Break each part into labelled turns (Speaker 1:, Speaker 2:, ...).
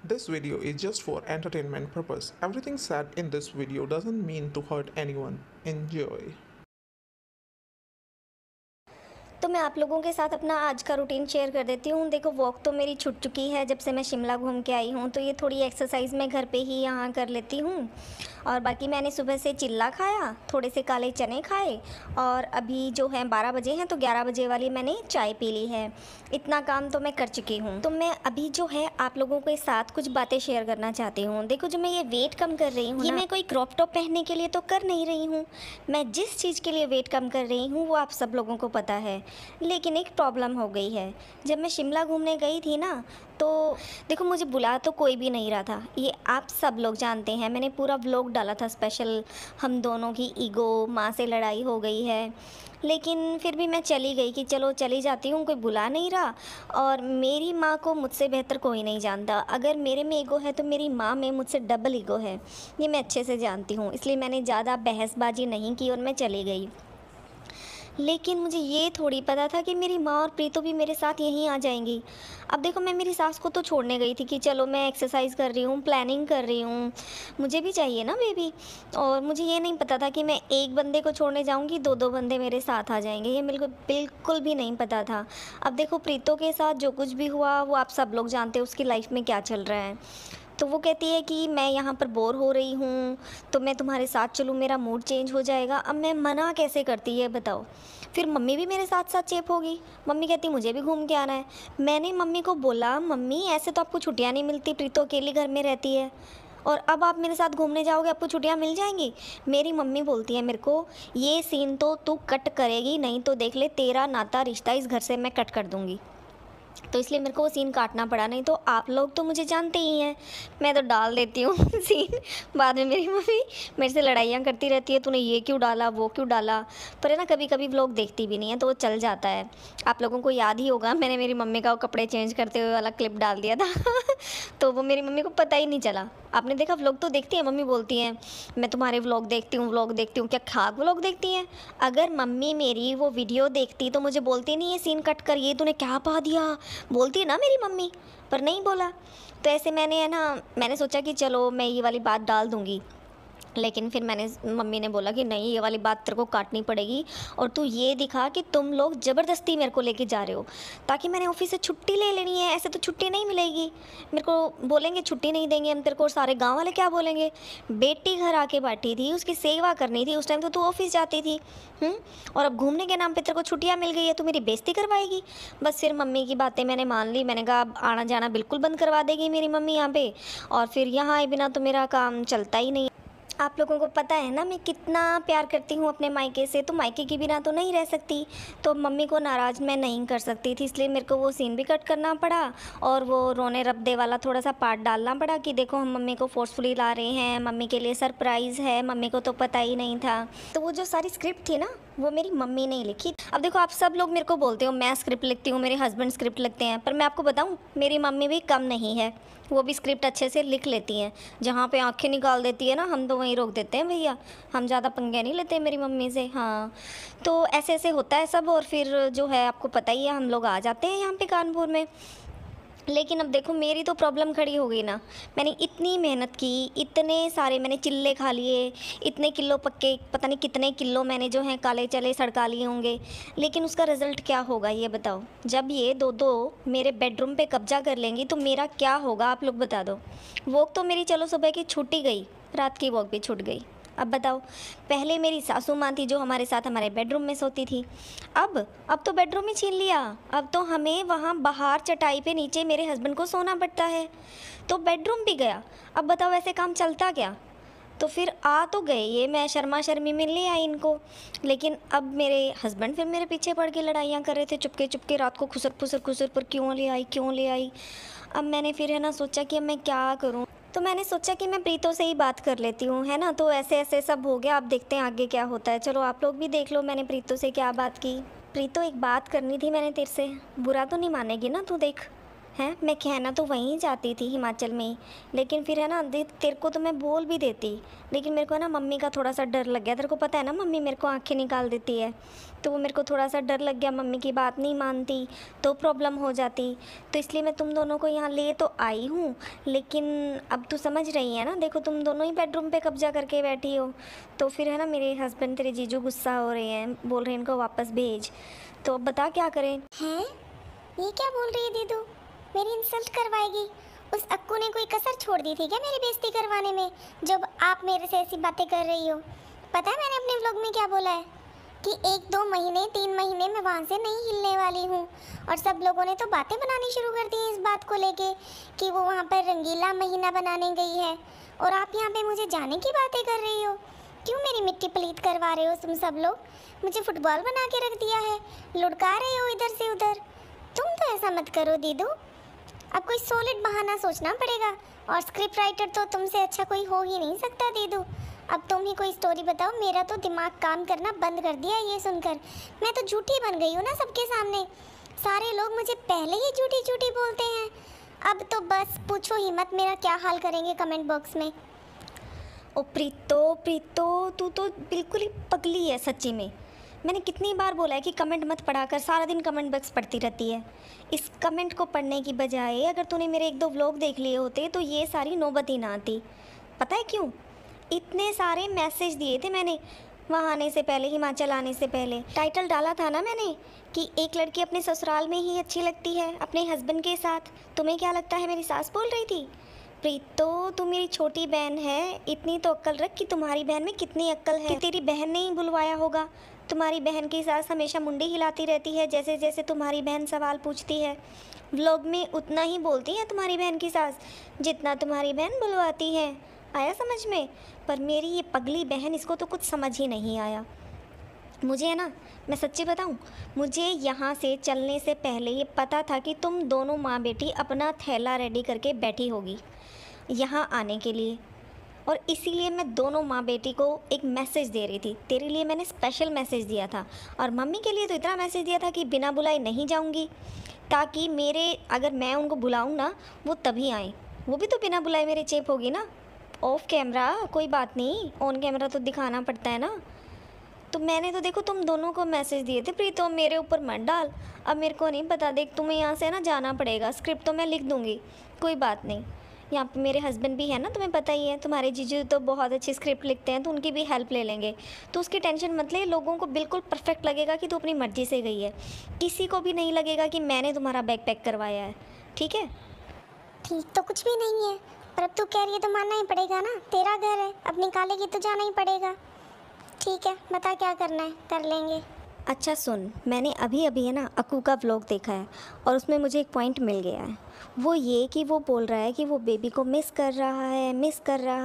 Speaker 1: This video is just for entertainment purpose. Everything said in this video doesn't mean to hurt anyone. Enjoy.
Speaker 2: तो मैं आप लोगों के साथ अपना आज का रूटीन शेयर कर देती हूँ। देखो, वॉक तो मेरी छूट चुकी है जब से मैं शिमला घूम के आई हूँ, तो ये थोड़ी एक्सरसाइज मैं घर पे ही यहाँ कर लेती हूँ। और बाकी मैंने सुबह से चिल्ला खाया, थोड़े से काले चने खाए, और अभी जो है 12 बजे हैं तो 11 बजे वाली मैंने चाय पी ली है। इतना काम तो मैं कर चुकी हूँ। तो मैं अभी जो है आप लोगों के साथ कुछ बातें शेयर करना चाहती हूँ। देखो, जो मैं ये वेट कम कर रही हूँ, ये मैं कोई क्रॉप टॉप पहनने के लिए तो कर नहीं रही हूँ। मैं जिस चीज़ के लिए वेट कम कर रही हूँ वो आप सब लोगों को पता है। लेकिन एक प्रॉब्लम हो गई है। जब मैं शिमला घूमने गई थी ना, तो देखो, मुझे बुला तो कोई भी नहीं रहा था, ये आप सब लोग जानते हैं। मैंने पूरा व्लॉग डाला था स्पेशल, हम दोनों की ईगो, माँ से लड़ाई हो गई है। लेकिन फिर भी मैं चली गई कि चलो चली जाती हूँ, कोई बुला नहीं रहा। और मेरी माँ को मुझसे बेहतर कोई नहीं जानता। अगर मेरे में ईगो है तो मेरी माँ में मुझसे डबल ईगो है, ये मैं अच्छे से जानती हूँ। इसलिए मैंने ज़्यादा बहसबाजी नहीं की और मैं चली गई। लेकिन मुझे ये थोड़ी पता था कि मेरी माँ और प्रीतो भी मेरे साथ यहीं आ जाएंगी। अब देखो, मैं मेरी सास को तो छोड़ने गई थी कि चलो मैं एक्सरसाइज कर रही हूँ, प्लानिंग कर रही हूँ, मुझे भी चाहिए ना बेबी। और मुझे ये नहीं पता था कि मैं एक बंदे को छोड़ने जाऊँगी, दो दो बंदे मेरे साथ आ जाएंगे, ये बिल्कुल बिल्कुल भी नहीं पता था। अब देखो, प्रीतो के साथ जो कुछ भी हुआ वो आप सब लोग जानते हो, उसकी लाइफ में क्या चल रहा है। तो वो कहती है कि मैं यहाँ पर बोर हो रही हूँ, तो मैं तुम्हारे साथ चलूँ, मेरा मूड चेंज हो जाएगा। अब मैं मना कैसे करती है बताओ। फिर मम्मी भी मेरे साथ साथ चेप होगी। मम्मी कहती मुझे भी घूम के आना है। मैंने मम्मी को बोला, मम्मी ऐसे तो आपको छुट्टियाँ नहीं मिलती, प्रीतो अकेली घर में रहती है, और अब आप मेरे साथ घूमने जाओगे, आपको छुट्टियाँ मिल जाएंगी। मेरी मम्मी बोलती है मेरे को, ये सीन तो तू कट करेगी, नहीं तो देख ले तेरा नाता रिश्ता इस घर से मैं कट कर दूँगी। तो इसलिए मेरे को वो सीन काटना पड़ा, नहीं तो आप लोग तो मुझे जानते ही हैं, मैं तो डाल देती हूँ सीन। बाद में मेरी मम्मी मेरे से लड़ाइयाँ करती रहती है, तूने ये क्यों डाला, वो क्यों डाला। पर है ना, कभी कभी व्लॉग देखती भी नहीं है तो वो चल जाता है। आप लोगों को याद ही होगा, मैंने मेरी मम्मी का वो कपड़े चेंज करते हुए वाला क्लिप डाल दिया था तो वो मेरी मम्मी को पता ही नहीं चला। आपने देखा, व्लॉग तो देखती है मम्मी, बोलती हैं मैं तुम्हारे व्लॉग देखती हूँ, व्लॉग देखती हूँ। क्या खाक व्लॉग देखती हैं? अगर मम्मी मेरी वो वीडियो देखती तो मुझे बोलती नहीं, ये सीन कट कर, ये तूने क्या पा दिया, बोलती ना मेरी मम्मी, पर नहीं बोला। तो ऐसे मैंने है ना, मैंने सोचा कि चलो मैं ये वाली बात डाल दूँगी। लेकिन फिर मम्मी ने बोला कि नहीं, ये वाली बात तेरे को काटनी पड़ेगी, और तू ये दिखा कि तुम लोग ज़बरदस्ती मेरे को लेके जा रहे हो, ताकि मैंने ऑफिस से छुट्टी ले लेनी है। ऐसे तो छुट्टी नहीं मिलेगी, मेरे को बोलेंगे छुट्टी नहीं देंगे हम तेरे को, और सारे गांव वाले क्या बोलेंगे। बेटी घर आके बैठी थी, उसकी सेवा करनी थी, उस टाइम तो तू ऑफिस जाती थी। और अब घूमने के नाम पे तेरे को छुट्टियाँ मिल गई है, तू मेरी बेइज्जती करवाएगी। बस फिर मम्मी की बातें मैंने मान ली। मैंने कहा अब आना जाना बिल्कुल बंद करवा देगी मेरी मम्मी यहाँ पे, और फिर यहाँ आए बिना तो मेरा काम चलता ही नहीं। आप लोगों को पता है ना मैं कितना प्यार करती हूँ अपने मायके से, तो मायके के बिना तो नहीं रह सकती। तो मम्मी को नाराज़ मैं नहीं कर सकती थी, इसलिए मेरे को वो सीन भी कट करना पड़ा, और वो रोने रब्दे वाला थोड़ा सा पार्ट डालना पड़ा कि देखो हम मम्मी को फोर्सफुली ला रहे हैं, मम्मी के लिए सरप्राइज़ है, मम्मी को तो पता ही नहीं था। तो वो जो सारी स्क्रिप्ट थी ना, वो मेरी मम्मी ने लिखी। अब देखो, आप सब लोग मेरे को बोलते हो मैं स्क्रिप्ट लिखती हूँ, मेरे हस्बैंड स्क्रिप्ट लिखते हैं, पर मैं आपको बताऊँ मेरी मम्मी भी कम नहीं है, वो भी स्क्रिप्ट अच्छे से लिख लेती हैं। जहाँ पे आंखें निकाल देती है ना, हम तो वहीं रोक देते हैं भैया, हम ज़्यादा पंगे नहीं लेते मेरी मम्मी से। हाँ, तो ऐसे ऐसे होता है सब, और फिर जो है आपको पता ही है, हम लोग आ जाते हैं यहाँ पे कानपुर में। लेकिन अब देखो, मेरी तो प्रॉब्लम खड़ी हो गई ना। मैंने इतनी मेहनत की, इतने सारे मैंने चिल्ले खा लिए, इतने किलो पक्के, पता नहीं कितने किलो मैंने जो है काले चले सड़का लिए होंगे, लेकिन उसका रिज़ल्ट क्या होगा ये बताओ। जब ये दो दो मेरे बेडरूम पे कब्जा कर लेंगी तो मेरा क्या होगा, आप लोग बता दो। वॉक तो मेरी चलो सुबह की छूट ही गई, रात की वॉक भी छूट गई। अब बताओ, पहले मेरी सासू माँ थी जो हमारे साथ हमारे बेडरूम में सोती थी, अब तो बेडरूम ही छीन लिया। अब तो हमें वहाँ बाहर चटाई पे नीचे मेरे हस्बैंड को सोना पड़ता है, तो बेडरूम भी गया। अब बताओ ऐसे काम चलता क्या। तो फिर आ तो गए ये, मैं शर्मा शर्मी में ले आई इनको, लेकिन अब मेरे हस्बैंड फिर मेरे पीछे पड़ के लड़ाइयाँ कर रहे थे चुपके चुपके रात को, खुसर पर क्यों ले आई, क्यों ले आई। अब मैंने फिर है ना सोचा कि अब मैं क्या करूँ, तो मैंने सोचा कि मैं प्रीतो से ही बात कर लेती हूँ, है ना। तो ऐसे ऐसे सब हो गया, अब देखते हैं आगे क्या होता है। चलो आप लोग भी देख लो मैंने प्रीतो से क्या बात की। प्रीतो, एक बात करनी थी मैंने तेरे से, बुरा तो नहीं मानेगी ना तू? देख, हैं, मैं कहना तो वहीं जाती थी हिमाचल में ही, लेकिन फिर है ना तेरे को तो मैं बोल भी देती, लेकिन मेरे को ना मम्मी का थोड़ा सा डर लग गया। तेरे को पता है ना मम्मी मेरे को आंखें निकाल देती है, तो वो मेरे को थोड़ा सा डर लग गया, मम्मी की बात नहीं मानती तो प्रॉब्लम हो जाती। तो इसलिए मैं तुम दोनों को यहाँ ले तो आई हूँ, लेकिन अब तू समझ रही है ना, देखो तुम दोनों ही बेडरूम पे कब्जा करके बैठी हो, तो फिर है ना मेरे हस्बैंड तेरे जीजू गुस्सा हो रहे हैं, बोल रहे हैं इनको वापस भेज। तो अब बता क्या करें।
Speaker 3: हैं? ये क्या बोल रही है दीदू? मेरी इंसल्ट करवाएगी? उस अक्कू ने कोई कसर छोड़ दी थी क्या मेरी बेइज्जती करवाने में, जब आप मेरे से ऐसी बातें कर रही हो? पता है मैंने अपने व्लॉग में क्या बोला है कि 1-2 महीने 3 महीने मैं वहाँ से नहीं हिलने वाली हूँ। और सब लोगों ने तो बातें बनानी शुरू कर दी हैं इस बात को लेके कि वो वहाँ पर रंगीला महीना बनाने गई है, और आप यहाँ पे मुझे जाने की बातें कर रही हो। क्यों मेरी मिट्टी पलीत करवा रहे हो तुम सब लोग? मुझे फुटबॉल बना के रख दिया है, लुढ़का रहे हो इधर से उधर। तुम तो ऐसा मत करो दीदू, अब कोई सॉलिड बहाना सोचना पड़ेगा, और स्क्रिप्ट राइटर तो तुमसे अच्छा कोई हो ही नहीं सकता दीदू। अब तुम ही कोई स्टोरी बताओ, मेरा तो दिमाग काम करना बंद कर दिया ये सुनकर। मैं तो झूठी बन गई हूँ ना सबके सामने, सारे लोग मुझे पहले ही झूठी झूठी बोलते हैं। अब तो बस पूछो ही मत मेरा क्या हाल करेंगे कमेंट बॉक्स में।
Speaker 2: ओ प्रीतो प्रीतो, तू तो बिल्कुल ही पगली है सच्ची में। मैंने कितनी बार बोला है कि कमेंट मत पढ़ा कर, सारा दिन कमेंट बॉक्स पढ़ती रहती है। इस कमेंट को पढ़ने की बजाय अगर तूने मेरे 1-2 व्लॉग देख लिए होते तो ये सारी नौबत ही ना आती। पता है क्यों? इतने सारे मैसेज दिए थे मैंने वहाँ आने से पहले, हिमाचल आने से पहले। टाइटल डाला था ना मैंने कि एक लड़की अपने ससुराल में ही अच्छी लगती है अपने हस्बैंड के साथ। तुम्हें क्या लगता है मेरी सास बोल रही थी? प्रीतो तू मेरी छोटी बहन है, इतनी तो अक्ल रख कि तुम्हारी बहन में कितनी अक्ल है कि तेरी बहन ने ही बुलवाया होगा। तुम्हारी बहन की सास हमेशा मुंडी हिलाती रहती है जैसे जैसे तुम्हारी बहन सवाल पूछती है। व्लॉग में उतना ही बोलती है तुम्हारी बहन की सास जितना तुम्हारी बहन बुलवाती है। आया समझ में? पर मेरी ये पगली बहन, इसको तो कुछ समझ ही नहीं आया। मुझे है ना, मैं सच्ची बताऊं, मुझे यहाँ से चलने से पहले ये पता था कि तुम दोनों माँ बेटी अपना थैला रेडी करके बैठी होगी यहाँ आने के लिए, और इसीलिए मैं दोनों माँ बेटी को एक मैसेज दे रही थी। तेरे लिए मैंने स्पेशल मैसेज दिया था, और मम्मी के लिए तो इतना मैसेज दिया था कि बिना बुलाए नहीं जाऊँगी, ताकि मेरे अगर मैं उनको बुलाऊँ ना वो तभी आए। वो भी तो बिना बुलाए मेरे चेप होगी ना। ऑफ कैमरा कोई बात नहीं, ऑन कैमरा तो दिखाना पड़ता है ना। तो मैंने तो देखो तुम दोनों को मैसेज दिए थे, प्रीतो मेरे ऊपर मत डाल। अब मेरे को नहीं पता, देख तुम्हें यहाँ से ना जाना पड़ेगा। स्क्रिप्ट तो मैं लिख दूँगी, कोई बात नहीं। यहाँ पे मेरे हस्बैंड भी है ना, तुम्हें पता ही है, तुम्हारे जीजू तो बहुत अच्छी स्क्रिप्ट लिखते हैं, तो उनकी भी हेल्प ले लेंगे। तो उसकी टेंशन मत ले, लोगों को बिल्कुल परफेक्ट लगेगा कि तू अपनी मर्ज़ी से गई है। किसी को भी नहीं लगेगा कि मैंने तुम्हारा बैग पैक करवाया है, ठीक है?
Speaker 3: ठीक तो कुछ भी नहीं है, पर अब तू कह रही है तो मानना ही पड़ेगा ना, तेरा घर है, अब निकालेगी तो जाना ही पड़ेगा। ठीक है, बता क्या करना है, कर लेंगे।
Speaker 2: अच्छा सुन, मैंने अभी अभी है ना अक्कू का व्लॉग देखा है, और उसमें मुझे एक पॉइंट मिल गया है। वो ये कि वो बोल रहा है कि वो बेबी को मिस कर रहा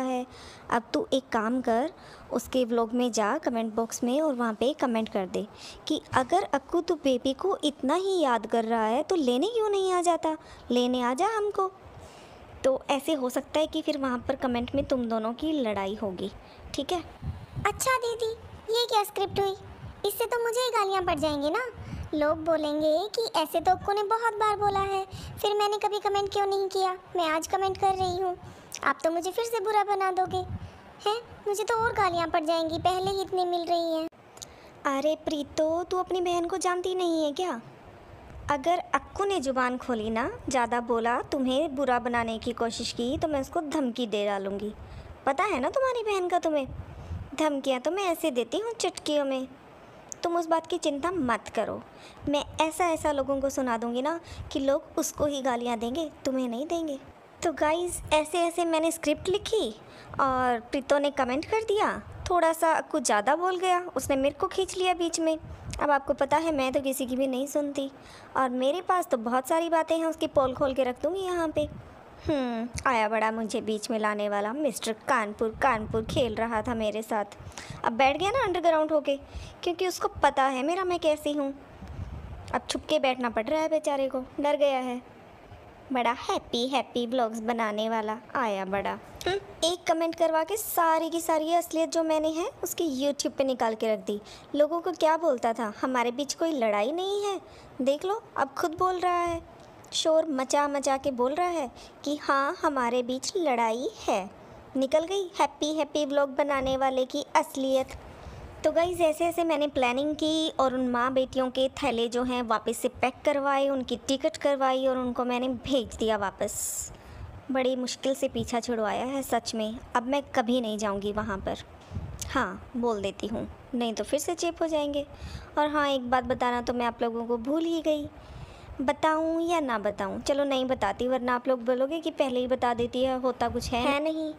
Speaker 2: है। अब तू एक काम कर, उसके व्लॉग में जा कमेंट बॉक्स में और वहाँ पे कमेंट कर दे कि अगर अक्कू तू बेबी को इतना ही याद कर रहा है तो लेने क्यों नहीं आ जाता, लेने आ जा हमको। तो ऐसे हो सकता है कि फिर वहाँ पर कमेंट में तुम दोनों की लड़ाई होगी, ठीक है?
Speaker 3: अच्छा दीदी, ये क्या स्क्रिप्ट हुई? इससे तो मुझे ही गालियाँ पड़ जाएंगी ना। लोग बोलेंगे कि ऐसे तो अक्कू ने बहुत बार बोला है, फिर मैंने कभी कमेंट क्यों नहीं किया, मैं आज कमेंट कर रही हूँ। आप तो मुझे फिर से बुरा बना दोगे हैं, मुझे तो और गालियाँ पड़ जाएंगी, पहले ही इतनी मिल रही हैं।
Speaker 2: अरे प्रीतो, तू अपनी बहन को जानती नहीं है क्या? अगर अक्कू ने ज़ुबान खोली ना, ज़्यादा बोला, तुम्हें बुरा बनाने की कोशिश की, तो मैं उसको धमकी दे डालूँगी। पता है ना तुम्हारी बहन का तुम्हें? धमकियाँ तो मैं ऐसे देती हूँ चुटकियों में। तुम उस बात की चिंता मत करो, मैं ऐसा ऐसा लोगों को सुना दूँगी ना कि लोग उसको ही गालियाँ देंगे, तुम्हें नहीं देंगे। तो गाइज़, ऐसे ऐसे मैंने स्क्रिप्ट लिखी और प्रीतो ने कमेंट कर दिया। थोड़ा सा कुछ ज़्यादा बोल गया, उसने मेरे को खींच लिया बीच में। अब आपको पता है मैं तो किसी की भी नहीं सुनती, और मेरे पास तो बहुत सारी बातें हैं, उसकी पोल खोल के रख दूँगी यहाँ पे। आया बड़ा मुझे बीच में लाने वाला मिस्टर कानपुर खेल रहा था मेरे साथ। अब बैठ गया ना अंडरग्राउंड होके, क्योंकि उसको पता है मेरा मैं कैसी हूँ। अब छुप के बैठना पड़ रहा है बेचारे को, डर गया है। बड़ा हैप्पी व्लॉग्स बनाने वाला आया बड़ा। एक कमेंट करवा के सारी की सारी असलियत जो मैंने है उसकी यूट्यूब पे निकाल के रख दी। लोगों को क्या बोलता था, हमारे बीच कोई लड़ाई नहीं है, देख लो अब खुद बोल रहा है। शोर मचा मचा के बोल रहा है कि हाँ हमारे बीच लड़ाई है। निकल गई हैप्पी हैप्पी व्लॉग बनाने वाले की असलियत। तो गाइज़ ऐसे ऐसे मैंने प्लानिंग की और उन माँ बेटियों के थैले जो हैं वापस से पैक करवाए, उनकी टिकट करवाई और उनको मैंने भेज दिया वापस। बड़ी मुश्किल से पीछा छुड़वाया है सच में। अब मैं कभी नहीं जाऊंगी वहाँ पर। हाँ बोल देती हूँ, नहीं तो फिर से चेप हो जाएंगे। और हाँ एक बात बताना तो मैं आप लोगों को भूल ही गई। बताऊँ या ना बताऊँ? चलो नहीं बताती, वरना आप लोग बोलोगे कि पहले ही बता देती है, होता कुछ है नहीं।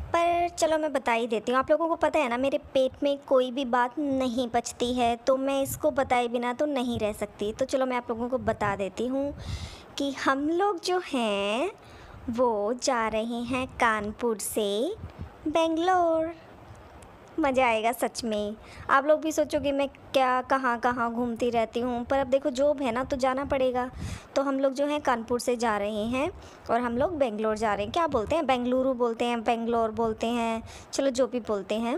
Speaker 2: पर चलो मैं बता ही देती हूँ। आप लोगों को पता है ना मेरे पेट में कोई भी बात नहीं पचती है, तो मैं इसको बताए बिना तो नहीं रह सकती। तो चलो मैं आप लोगों को बता देती हूँ कि हम लोग जो हैं वो जा रहे हैं कानपुर से बेंगलोर। मज़ा आएगा सच में। आप लोग भी सोचोगे मैं क्या कहाँ कहाँ घूमती रहती हूँ, पर अब देखो जॉब है ना तो जाना पड़ेगा। तो हम लोग जो हैं कानपुर से जा रहे हैं और हम लोग बेंगलोर जा रहे हैं। क्या बोलते हैं, बेंगलुरु बोलते हैं, बेंगलोर बोलते हैं, चलो जो भी बोलते हैं,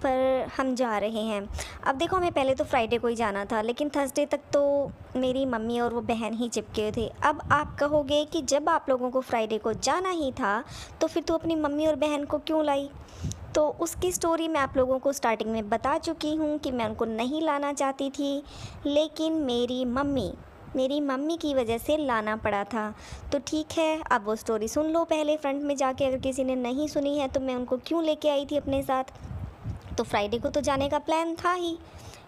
Speaker 2: पर हम जा रहे हैं। अब देखो हमें पहले तो फ्राइडे को ही जाना था, लेकिन थर्सडे तक तो मेरी मम्मी और वो बहन ही चिपके थे। अब आप कहोगे कि जब आप लोगों को फ्राइडे को जाना ही था तो फिर तू अपनी मम्मी और बहन को क्यों लाई? तो उसकी स्टोरी मैं आप लोगों को स्टार्टिंग में बता चुकी हूँ कि मैं उनको नहीं लाना चाहती थी, लेकिन मेरी मम्मी की वजह से लाना पड़ा था। तो ठीक है, अब वो स्टोरी सुन लो पहले फ्रंट में जाके, अगर किसी ने नहीं सुनी है तो मैं उनको क्यों लेके आई थी अपने साथ। तो फ्राइडे को तो जाने का प्लान था ही,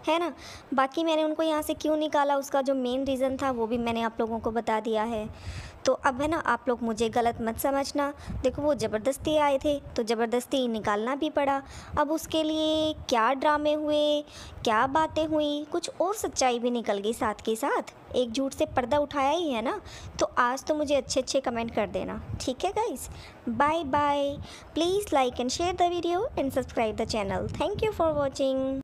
Speaker 2: है ना। बाकी मैंने उनको यहाँ से क्यों निकाला, उसका जो मेन रीज़न था वो भी मैंने आप लोगों को बता दिया है। तो अब है ना, आप लोग मुझे गलत मत समझना। देखो वो ज़बरदस्ती आए थे तो ज़बरदस्ती निकालना भी पड़ा। अब उसके लिए क्या ड्रामे हुए, क्या बातें हुई, कुछ और सच्चाई भी निकल गई साथ के साथ। एक झूठ से पर्दा उठाया ही है ना। तो आज तो मुझे अच्छे अच्छे कमेंट कर देना, ठीक है guys. Bye bye. Please like and share the video and subscribe the channel. Thank you for watching.